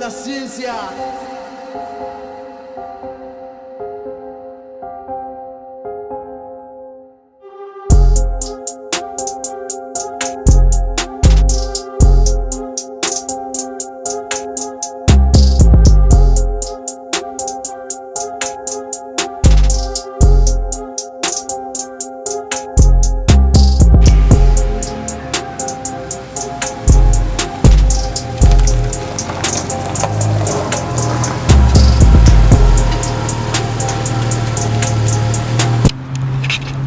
la ciencia.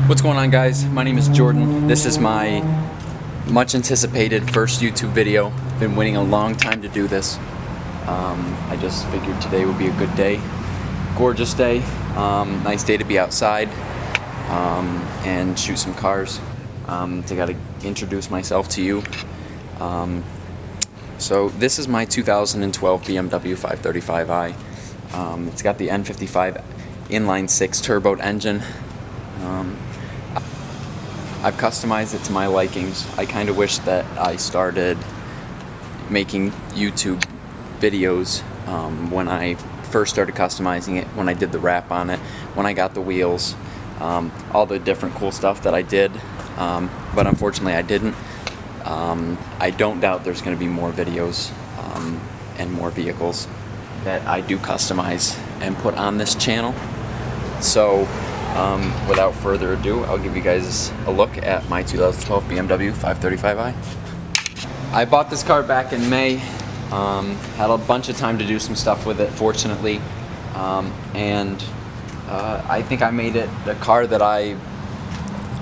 What's going on, guys? My name is Jordan. This is my much anticipated first YouTube video. Been waiting a long time to do this. I just figured today would be a good day. Gorgeous day. Nice day to be outside and shoot some cars. I gotta introduce myself to you. So this is my 2012 BMW 535i. It's got the N55 inline 6 turbo engine. I've customized it to my likings. I kind of wish that I started making YouTube videos when I first started customizing it, when I did the wrap on it, when I got the wheels, all the different cool stuff that I did, but unfortunately I didn't. I don't doubt there's going to be more videos and more vehicles that I do customize and put on this channel. So without further ado, I'll give you guys a look at my 2012 BMW 535i. I bought this car back in May, had a bunch of time to do some stuff with it, fortunately, and I think I made it the car that I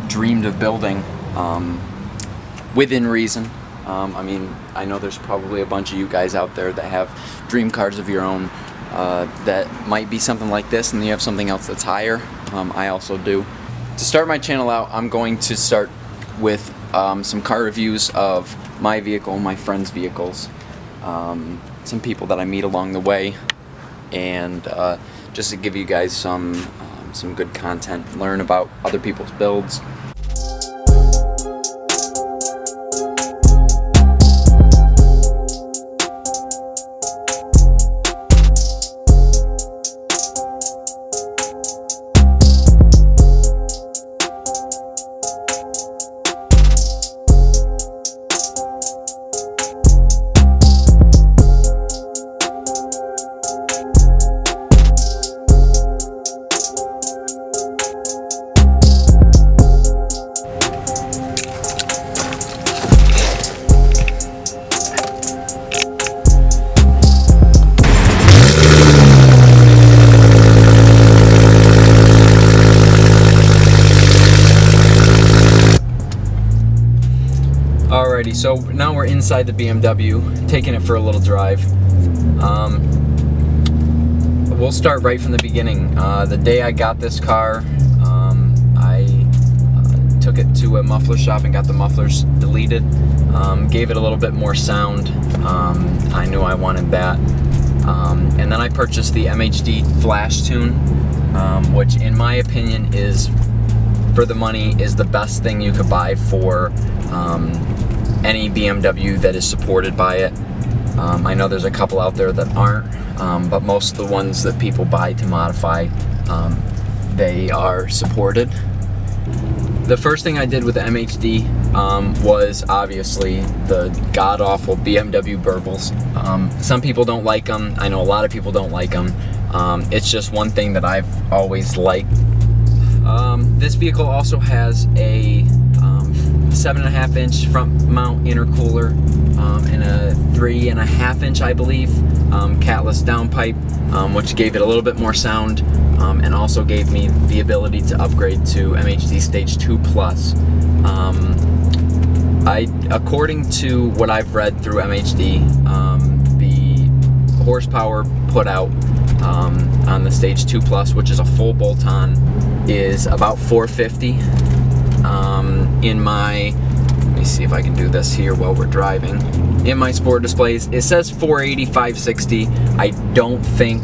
dreamed of building within reason. I mean, I know there's probably a bunch of you guys out there that have dream cars of your own that might be something like this, and you have something else that's higher. I also do. To start my channel out, I'm going to start with some car reviews of my vehicle, my friends' vehicles, some people that I meet along the way, and just to give you guys some good content, learn about other people's builds. Alrighty, so now we're inside the BMW, taking it for a little drive. We'll start right from the beginning. The day I got this car, I took it to a muffler shop and got the mufflers deleted. Gave it a little bit more sound. I knew I wanted that. And then I purchased the MHD Flash Tune, which in my opinion is, for the money, is the best thing you could buy for any BMW that is supported by it. I know there's a couple out there that aren't, but most of the ones that people buy to modify, they are supported. The first thing I did with the MHD was obviously the god-awful BMW burbles. Some people don't like them. I know a lot of people don't like them. It's just one thing that I've always liked. This vehicle also has a 7.5 inch front mount intercooler and a 3.5 inch, I believe, catless downpipe, which gave it a little bit more sound, and also gave me the ability to upgrade to MHD Stage 2 Plus. According to what I've read through MHD, the horsepower put out on the Stage 2 Plus, which is a full bolt-on, is about 450. In my, let me see if I can do this here while we're driving. In my sport displays, it says 480, 560. I don't think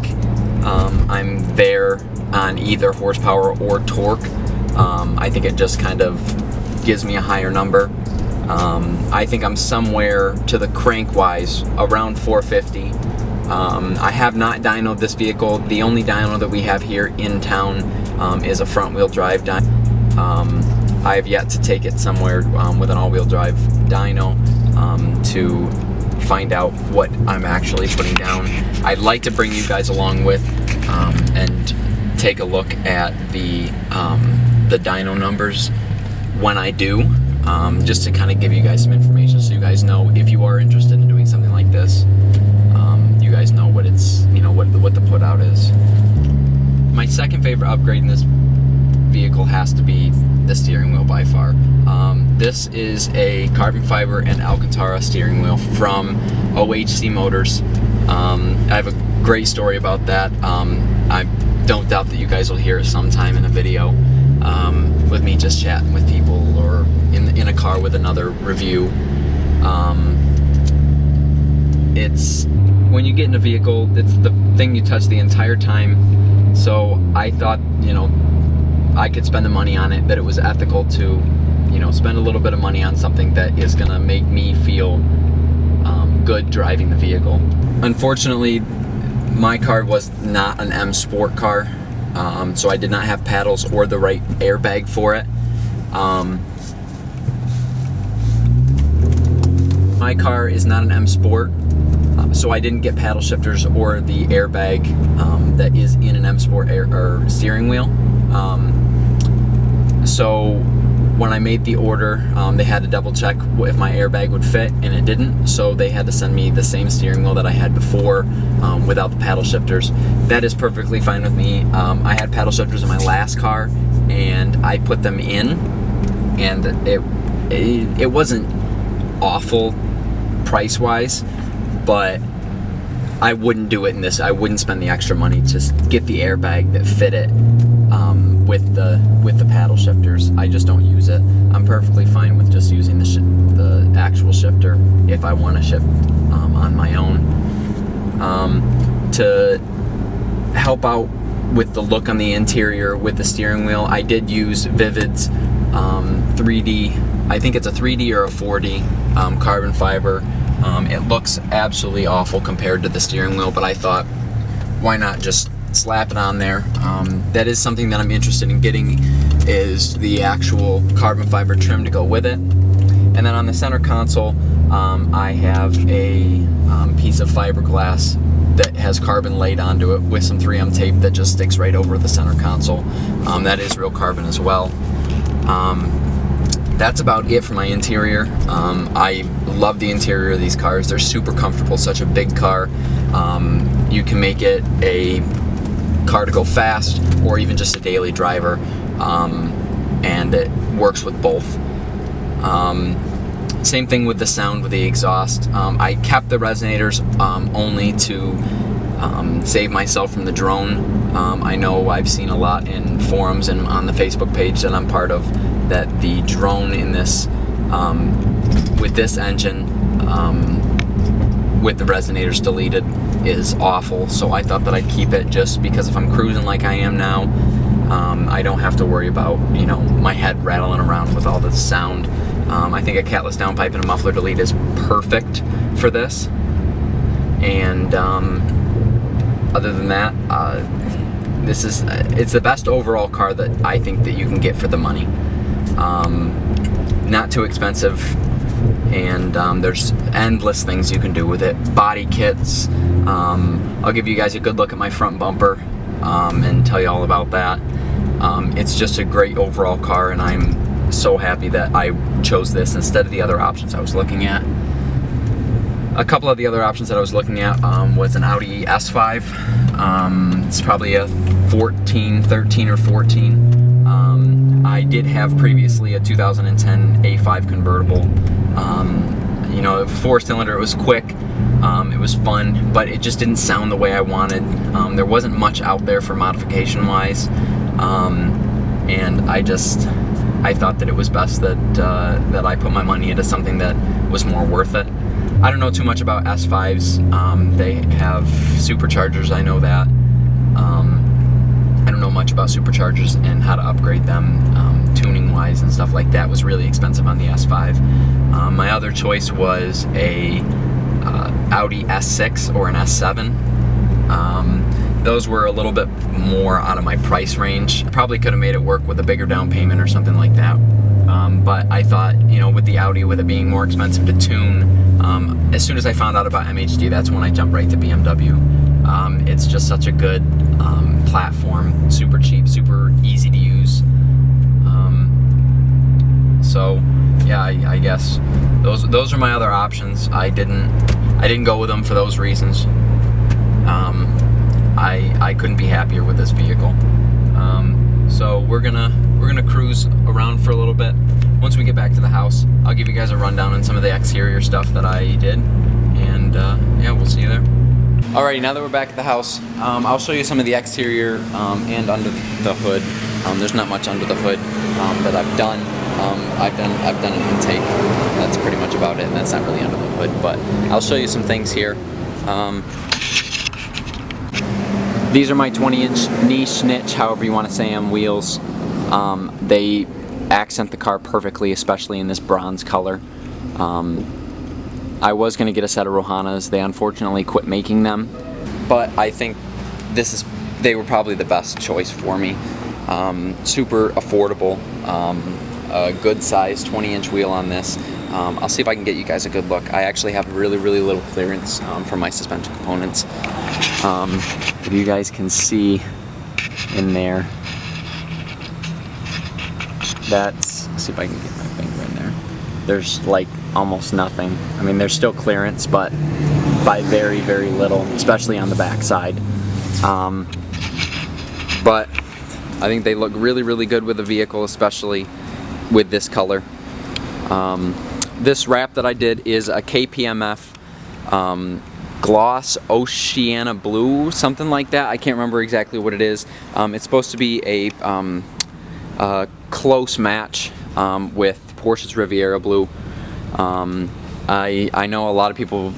I'm there on either horsepower or torque. I think it just kind of gives me a higher number. I think I'm somewhere to the crank wise around 450. I have not dynoed this vehicle. The only dyno that we have here in town is a front-wheel drive dyno. I have yet to take it somewhere with an all-wheel drive dyno to find out what I'm actually putting down. I'd like to bring you guys along with and take a look at the dyno numbers when I do, just to kind of give you guys some information so you guys know if you are interested in doing something like this. You guys know what it's, what the put out is. My second favorite upgrade in this vehicle has to be the steering wheel by far. This is a carbon fiber and Alcantara steering wheel from OHC Motors. I have a great story about that. I don't doubt that you guys will hear it sometime in a video with me just chatting with people or in a car with another review. It's when you get in a vehicle, it's the thing you touch the entire time. So I thought, I could spend the money on it, that it was ethical to, spend a little bit of money on something that is gonna make me feel good driving the vehicle. Unfortunately, my car was not an M Sport car, so I did not have paddles or the right airbag for it. My car is not an M Sport, so I didn't get paddle shifters or the airbag that is in an M Sport steering wheel. So when I made the order, they had to double check if my airbag would fit, and it didn't, so they had to send me the same steering wheel that I had before without the paddle shifters. That is perfectly fine with me. I had paddle shifters in my last car, and I put them in, and it wasn't awful price-wise, but I wouldn't do it in this. I wouldn't spend the extra money to get the airbag that fit it with the paddle shifters. I just don't use it. I'm perfectly fine with just using the actual shifter if I want to shift on my own. To help out with the look on the interior with the steering wheel, I did use Vivid's 3D, I think it's a 3D or a 4D carbon fiber. It looks absolutely awful compared to the steering wheel, but I thought, why not just slap it on there? That is something that I'm interested in getting, is the actual carbon fiber trim to go with it. And then on the center console, I have a piece of fiberglass that has carbon laid onto it with some 3M tape that just sticks right over the center console. That is real carbon as well. That's about it for my interior. I love the interior of these cars. They're super comfortable, such a big car. You can make it a car to go fast or even just a daily driver, and it works with both. Same thing with the sound with the exhaust. I kept the resonators only to save myself from the drone. I know I've seen a lot in forums and on the Facebook page that I'm part of that the drone in this, with this engine, with the resonators deleted, is awful. So I thought that I'd keep it just because if I'm cruising like I am now, I don't have to worry about, my head rattling around with all this sound. I think a catless downpipe and a muffler delete is perfect for this. And other than that, it's the best overall car that I think that you can get for the money. Not too expensive, and there's endless things you can do with it. Body kits. I'll give you guys a good look at my front bumper and tell you all about that. It's just a great overall car, and I'm so happy that I chose this instead of the other options I was looking at. A couple of the other options that I was looking at was an Audi S5. It's probably a 13 or 14. I did have previously a 2010 A5 convertible. Four-cylinder, it was quick, it was fun, but it just didn't sound the way I wanted. There wasn't much out there for modification-wise, and I thought that it was best that I put my money into something that was more worth it. I don't know too much about S5s. They have superchargers, I know that. I don't know much about superchargers and how to upgrade them, tuning wise and stuff like that was really expensive on the S5. My other choice was a Audi S6 or an S7. Those were a little bit more out of my price range. Probably could have made it work with a bigger down payment or something like that. But I thought, you know, with the Audi, with it being more expensive to tune, as soon as I found out about MHD, that's when I jumped right to BMW. It's just such a good platform, super cheap, super easy to use. So yeah, I guess those are my other options. I didn't go with them for those reasons. I couldn't be happier with this vehicle. So we're gonna cruise around for a little bit. Once we get back to the house, I'll give you guys a rundown on some of the exterior stuff that I did, and yeah, we'll see you there. Alrighty, now that we're back at the house, I'll show you some of the exterior and under the hood. There's not much under the hood that I've done. I've done an intake. That's pretty much about it, and that's not really under the hood. But I'll show you some things here. These are my 20-inch niche, however you want to say them, wheels. They accent the car perfectly, especially in this bronze color. I was going to get a set of Rohanas. They unfortunately quit making them, but I think they were probably the best choice for me. Super affordable, a good size 20-inch wheel on this. I'll see if I can get you guys a good look. I actually have really little clearance for my suspension components. If you guys can see in there, let's see if I can get my finger in there. There's like almost nothing. I mean, there's still clearance, but by very little, especially on the back side. But I think they look really good with the vehicle, especially with this color. This wrap that I did is a KPMF gloss Oceana blue, something like that. I can't remember exactly what it is. It's supposed to be a close match with Porsche's Riviera blue. I know a lot of people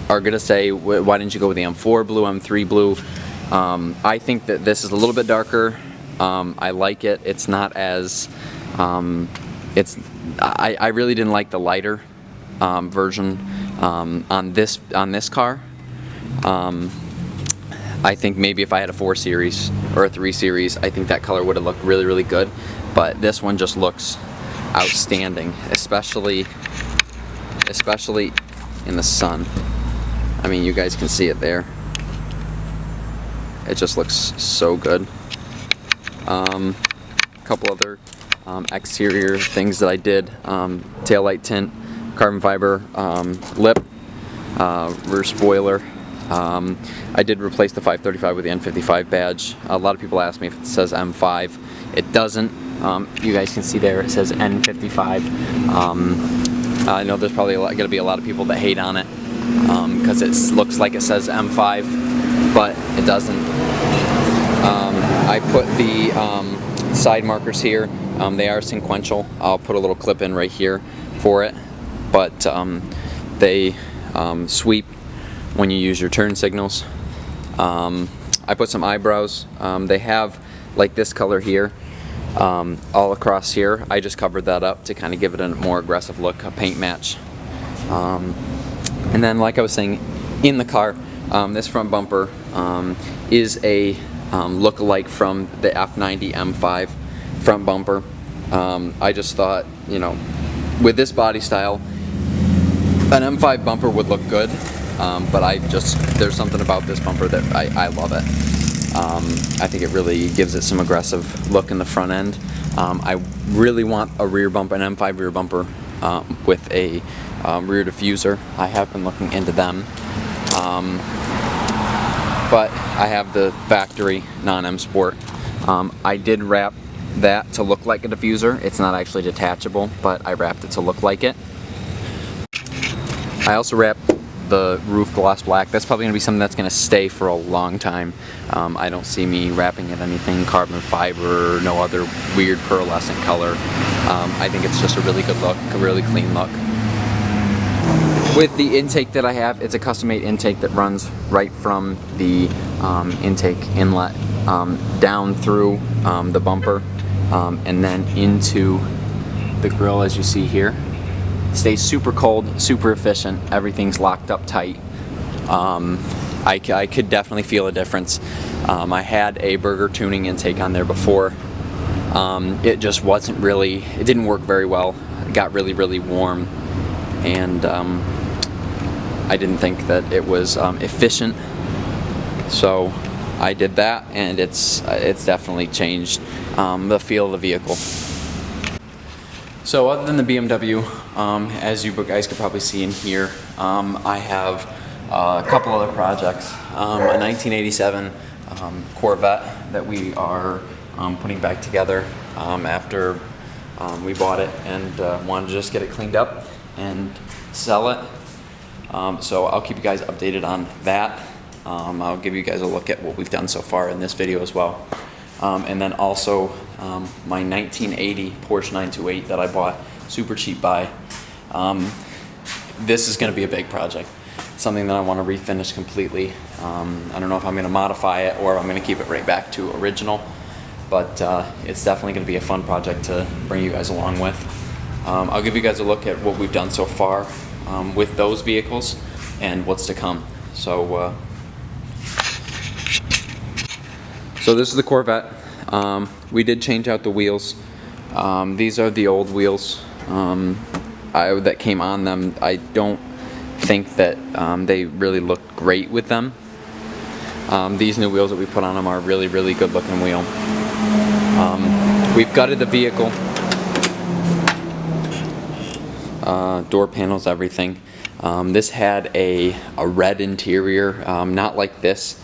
are gonna say, why didn't you go with the M4 blue, M3 blue? I think that this is a little bit darker. I like it. It's not as I really didn't like the lighter version on this car. I think maybe if I had a 4 Series or a 3 Series, I think that color would have looked really good. But this one just looks outstanding, especially in the sun. I mean, you guys can see it there. It just looks so good. A couple other exterior things that I did: taillight tint, carbon fiber lip, rear spoiler. I did replace the 535 with the N55 badge. A lot of people ask me if it says M5. It doesn't. You guys can see there it says N55. I know there's probably going to be a lot of people that hate on it because it looks like it says M5, but it doesn't. I put the side markers here. They are sequential. I'll put a little clip in right here for it, but they sweep when you use your turn signals. I put some eyebrows. They have like this color here all across here. I just covered that up to kind of give it a more aggressive look, a paint match. And then, like I was saying, in the car, this front bumper is a look-alike from the F90 M5 front bumper. I just thought, you know, with this body style, an M5 bumper would look good, but there's something about this bumper that I love it. I think it really gives it some aggressive look in the front end. I really want a rear bumper, an M5 rear bumper with a rear diffuser. I have been looking into them, but I have the factory non-M Sport. I did wrap that to look like a diffuser. It's not actually detachable, but I wrapped it to look like it. I also wrapped the roof gloss black. That's probably going to be something that's going to stay for a long time. I don't see me wrapping it anything carbon fiber or no other weird pearlescent color. I think it's just a really good look, a really clean look. With the intake that I have, it's a custom-made intake that runs right from the intake inlet down through the bumper and then into the grille, as you see here. stays super cold, super efficient. Everything's locked up tight. I could definitely feel a difference. I had a burger tuning intake on there before. It just wasn't really, it didn't work very well. It got really warm, and I didn't think that it was efficient. So I did that, and it's definitely changed the feel of the vehicle. So other than the BMW, as you guys could probably see in here, I have a couple other projects. A 1987 Corvette that we are putting back together after we bought it, and wanted to just get it cleaned up and sell it. So I'll keep you guys updated on that. I'll give you guys a look at what we've done so far in this video as well. And then also my 1980 Porsche 928 that I bought super cheap buy. This is going to be a big project. Something that I want to refinish completely. I don't know if I'm going to modify it or I'm going to keep it right back to original. But it's definitely going to be a fun project to bring you guys along with. I'll give you guys a look at what we've done so far with those vehicles and what's to come. So this is the Corvette. We did change out the wheels. These are the old wheels that came on them. I don't think that they really look great with them. These new wheels that we put on them are really good looking wheel. We've gutted the vehicle. Door panels, everything. This had a red interior, not like this.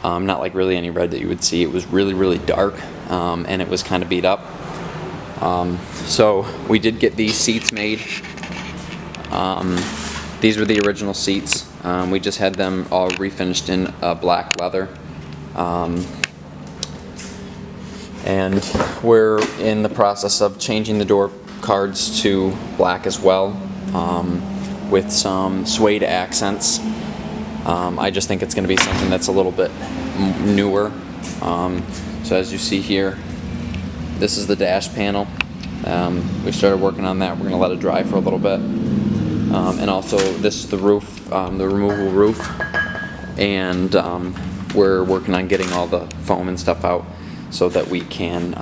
Not like really any red that you would see. It was really dark, and it was kind of beat up. So we did get these seats made. These were the original seats. We just had them all refinished in black leather. And we're in the process of changing the door cards to black as well, with some suede accents. I just think it's going to be something that's a little bit newer. So as you see here, this is the dash panel. We started working on that. We're going to let it dry for a little bit. And also this is the roof, the removable roof. And we're working on getting all the foam and stuff out so that we can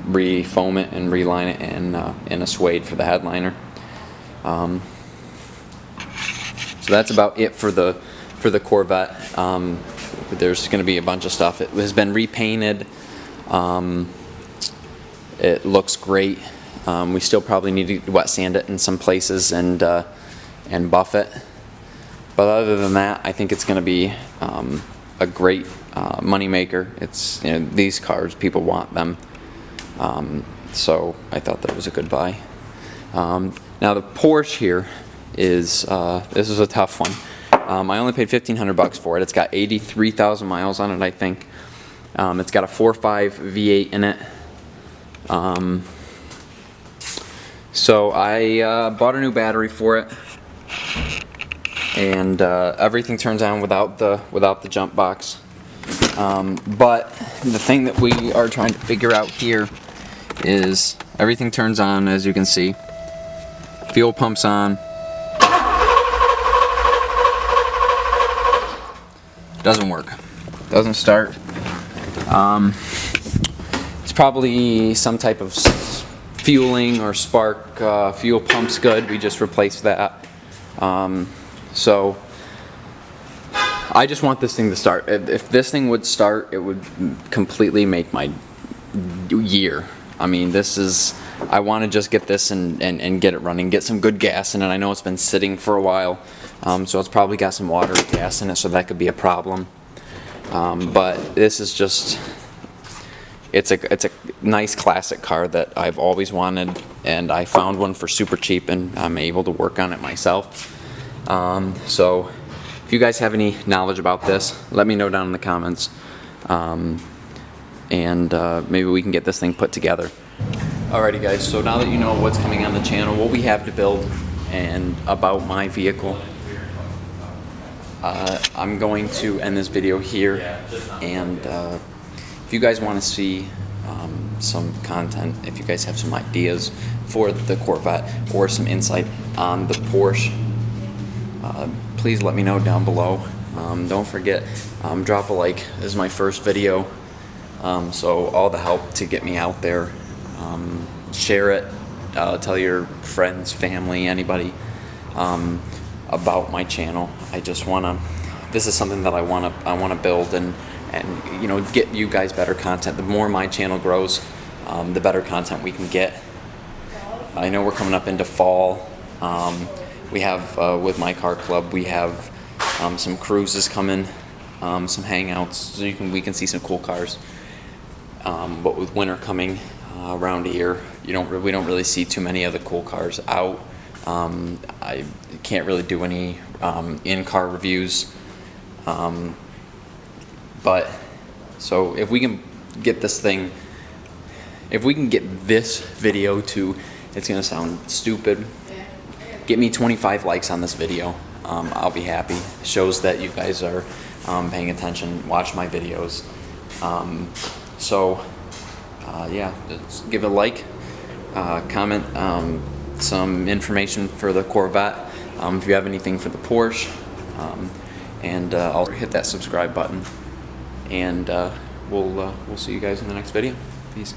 re-foam it and reline it in a suede for the headliner. So that's about it for the Corvette. There's going to be a bunch of stuff. It has been repainted. It looks great. We still probably need to wet sand it in some places and buff it. But other than that, I think it's going to be a great money maker. It's, you know, these cars, people want them. So I thought that was a good buy. Now the Porsche here is this is a tough one. I only paid $1,500 for it. It's got 83,000 miles on it, I think. It's got a 4.5 V8 in it. So I bought a new battery for it, and everything turns on without the jump box. But the thing that we are trying to figure out here is everything turns on, as you can see. Fuel pump's on. Doesn't work. Doesn't start. It's probably some type of fueling or spark. Fuel pump's good. We just replaced that. So I just want this thing to start. If this thing would start, it would completely make my year. I mean, this is, I want to just get this and get it running, get some good gas in it. I know it's been sitting for a while, so it's probably got some water or gas in it, so that could be a problem. But this is just, it's a nice classic car that I've always wanted, and I found one for super cheap, and I'm able to work on it myself. So if you guys have any knowledge about this, let me know down in the comments. And maybe we can get this thing put together. Alrighty guys, so now that you know what's coming on the channel, what we have to build, and about my vehicle, I'm going to end this video here. And if you guys want to see some content, if you guys have some ideas for the Corvette or some insight on the Porsche, please let me know down below. Don't forget, drop a like. This is my first video, so all the help to get me out there. Share it, tell your friends, family, anybody about my channel. I just wanna, this is something that I wanna build and you know, get you guys better content. The more my channel grows, the better content we can get. I know we're coming up into fall. We have with my car club, we have some cruises coming, some hangouts, so we can see some cool cars. But with winter coming around here, we don't really see too many of the cool cars out. I can't really do any in-car reviews. But so if we can get this thing, if we can get this video to, it's gonna sound stupid, get me 25 likes on this video, I'll be happy. Shows that you guys are paying attention, watch my videos. Yeah, just give it a like, comment some information for the Corvette, if you have anything for the Porsche, and I'll hit that subscribe button, and we'll see you guys in the next video. Peace.